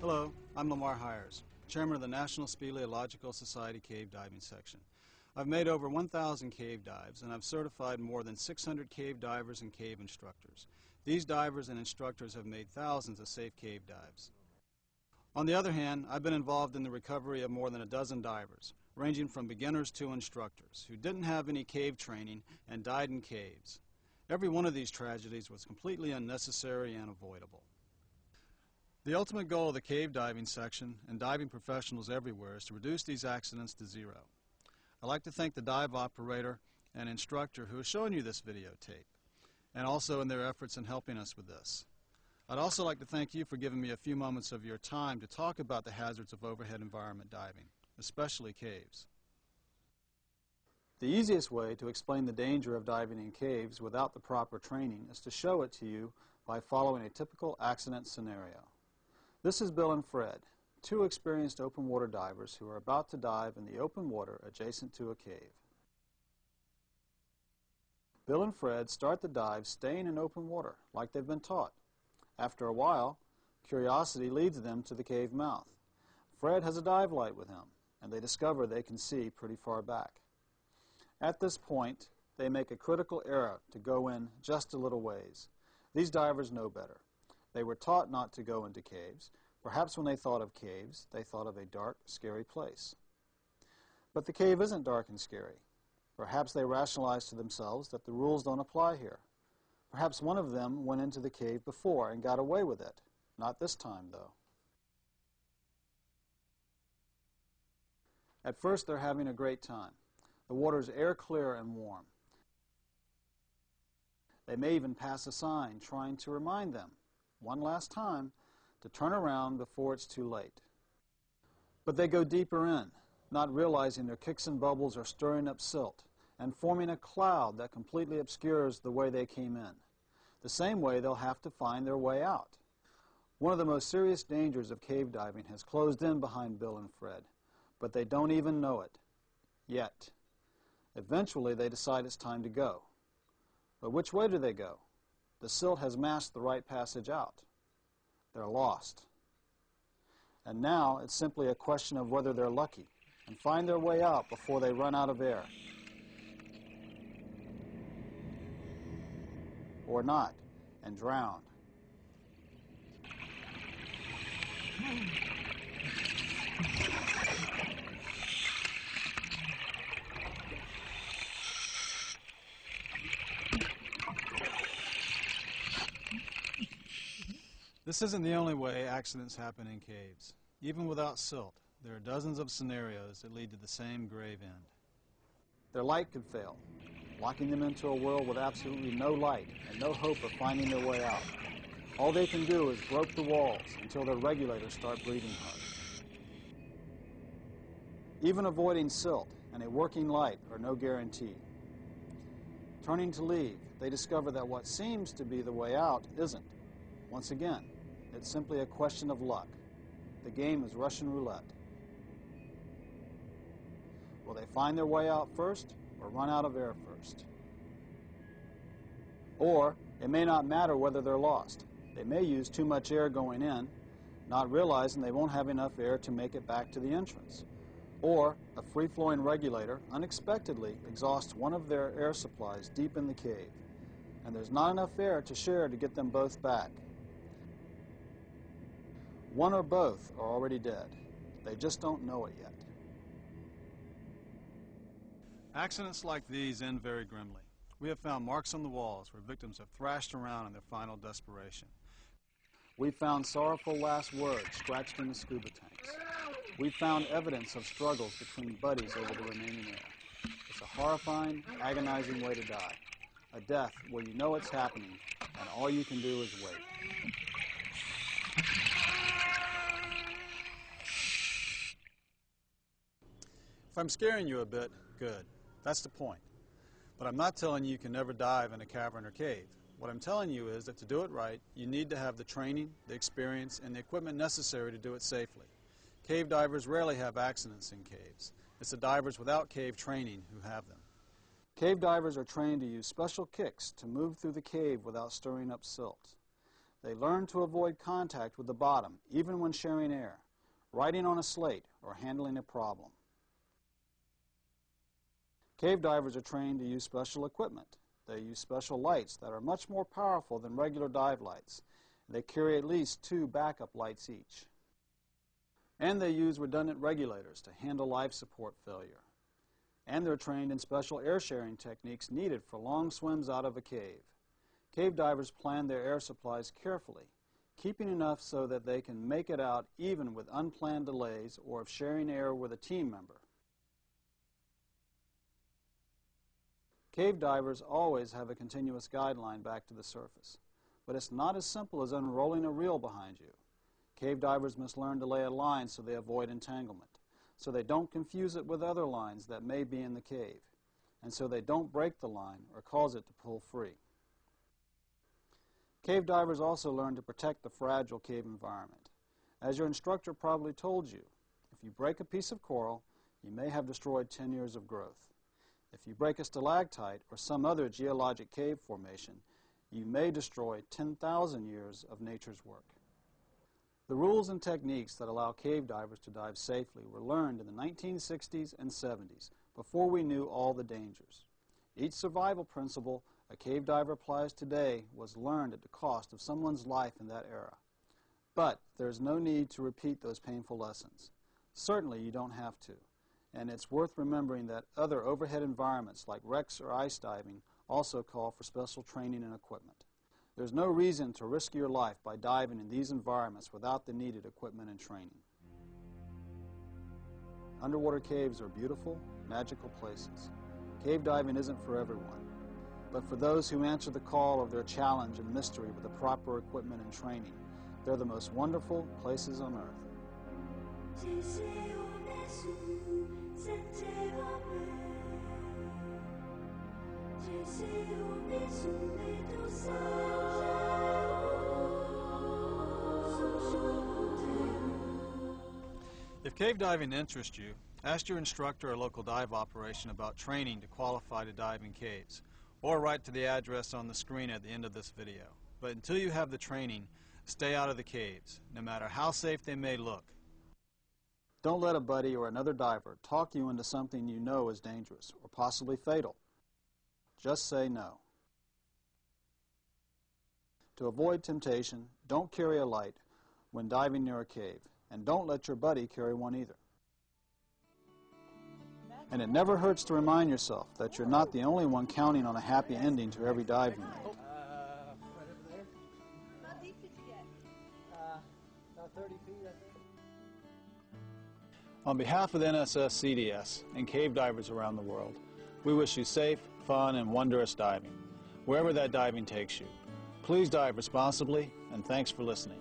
Hello, I'm Lamar Hires, Chairman of the National Speleological Society Cave Diving Section. I've made over 1,000 cave dives, and I've certified more than 600 cave divers and cave instructors. These divers and instructors have made thousands of safe cave dives. On the other hand, I've been involved in the recovery of more than a dozen divers, ranging from beginners to instructors, who didn't have any cave training and died in caves. Every one of these tragedies was completely unnecessary and avoidable. The ultimate goal of the cave diving section and diving professionals everywhere is to reduce these accidents to zero. I'd like to thank the dive operator and instructor who has shown you this videotape, and also in their efforts in helping us with this. I'd also like to thank you for giving me a few moments of your time to talk about the hazards of overhead environment diving, especially caves. The easiest way to explain the danger of diving in caves without the proper training is to show it to you by following a typical accident scenario. This is Bill and Fred, two experienced open water divers who are about to dive in the open water adjacent to a cave. Bill and Fred start the dive staying in open water, like they've been taught. After a while, curiosity leads them to the cave mouth. Fred has a dive light with him, and they discover they can see pretty far back. At this point, they make a critical error to go in just a little ways. These divers know better. They were taught not to go into caves. Perhaps when they thought of caves, they thought of a dark, scary place. But the cave isn't dark and scary. Perhaps they rationalized to themselves that the rules don't apply here. Perhaps one of them went into the cave before and got away with it. Not this time, though. At first, they're having a great time. The water's air clear and warm. They may even pass a sign trying to remind them, one last time, to turn around before it's too late. But they go deeper in, not realizing their kicks and bubbles are stirring up silt and forming a cloud that completely obscures the way they came in. The same way they'll have to find their way out. One of the most serious dangers of cave diving has closed in behind Bill and Fred, but they don't even know it. Yet. Eventually they decide it's time to go. But which way do they go? The silt has masked the right passage out. They're lost. And now it's simply a question of whether they're lucky and find their way out before they run out of air. Or not, and drown. This isn't the only way accidents happen in caves. Even without silt, there are dozens of scenarios that lead to the same grave end. Their light could fail, locking them into a world with absolutely no light and no hope of finding their way out. All they can do is grope the walls until their regulators start breathing hard. Even avoiding silt and a working light are no guarantee. Turning to leave, they discover that what seems to be the way out isn't. Once again, it's simply a question of luck. The game is Russian roulette. Will they find their way out first or run out of air first? Or it may not matter whether they're lost. They may use too much air going in, not realizing they won't have enough air to make it back to the entrance. Or a free-flowing regulator unexpectedly exhausts one of their air supplies deep in the cave, and there's not enough air to share to get them both back. One or both are already dead. They just don't know it yet. Accidents like these end very grimly. We have found marks on the walls where victims have thrashed around in their final desperation. We've found sorrowful last words scratched in the scuba tanks. We've found evidence of struggles between buddies over the remaining air. It's a horrifying, agonizing way to die. A death where you know it's happening and all you can do is wait. If I'm scaring you a bit, good. That's the point. But I'm not telling you can never dive in a cavern or cave. What I'm telling you is that to do it right, you need to have the training, the experience, and the equipment necessary to do it safely. Cave divers rarely have accidents in caves. It's the divers without cave training who have them. Cave divers are trained to use special kicks to move through the cave without stirring up silt. They learn to avoid contact with the bottom, even when sharing air, writing on a slate, or handling a problem. Cave divers are trained to use special equipment. They use special lights that are much more powerful than regular dive lights. They carry at least 2 backup lights each. And they use redundant regulators to handle life support failure. And they're trained in special air sharing techniques needed for long swims out of a cave. Cave divers plan their air supplies carefully, keeping enough so that they can make it out even with unplanned delays or if sharing air with a team member. Cave divers always have a continuous guideline back to the surface, but it's not as simple as unrolling a reel behind you. Cave divers must learn to lay a line so they avoid entanglement, so they don't confuse it with other lines that may be in the cave, and so they don't break the line or cause it to pull free. Cave divers also learn to protect the fragile cave environment. As your instructor probably told you, if you break a piece of coral, you may have destroyed 10 years of growth. If you break a stalactite or some other geologic cave formation, you may destroy 10,000 years of nature's work. The rules and techniques that allow cave divers to dive safely were learned in the 1960s and 70s, before we knew all the dangers. Each survival principle a cave diver applies today was learned at the cost of someone's life in that era. But there's no need to repeat those painful lessons. Certainly you don't have to. And it's worth remembering that other overhead environments like wrecks or ice diving also call for special training and equipment. There's no reason to risk your life by diving in these environments without the needed equipment and training. Underwater caves are beautiful, magical places. Cave diving isn't for everyone, but for those who answer the call of their challenge and mystery with the proper equipment and training, they're the most wonderful places on earth. If cave diving interests you, ask your instructor or local dive operation about training to qualify to dive in caves, or write to the address on the screen at the end of this video. But until you have the training, stay out of the caves, no matter how safe they may look. Don't let a buddy or another diver talk you into something you know is dangerous or possibly fatal. Just say no. To avoid temptation, don't carry a light when diving near a cave, and don't let your buddy carry one either. And it never hurts to remind yourself that you're not the only one counting on a happy ending to every dive you make. Right over there. How deep did you get? About 30 feet, I think. On behalf of the NSS CDS and cave divers around the world, we wish you safe, fun, and wondrous diving, wherever that diving takes you. Please dive responsibly, and thanks for listening.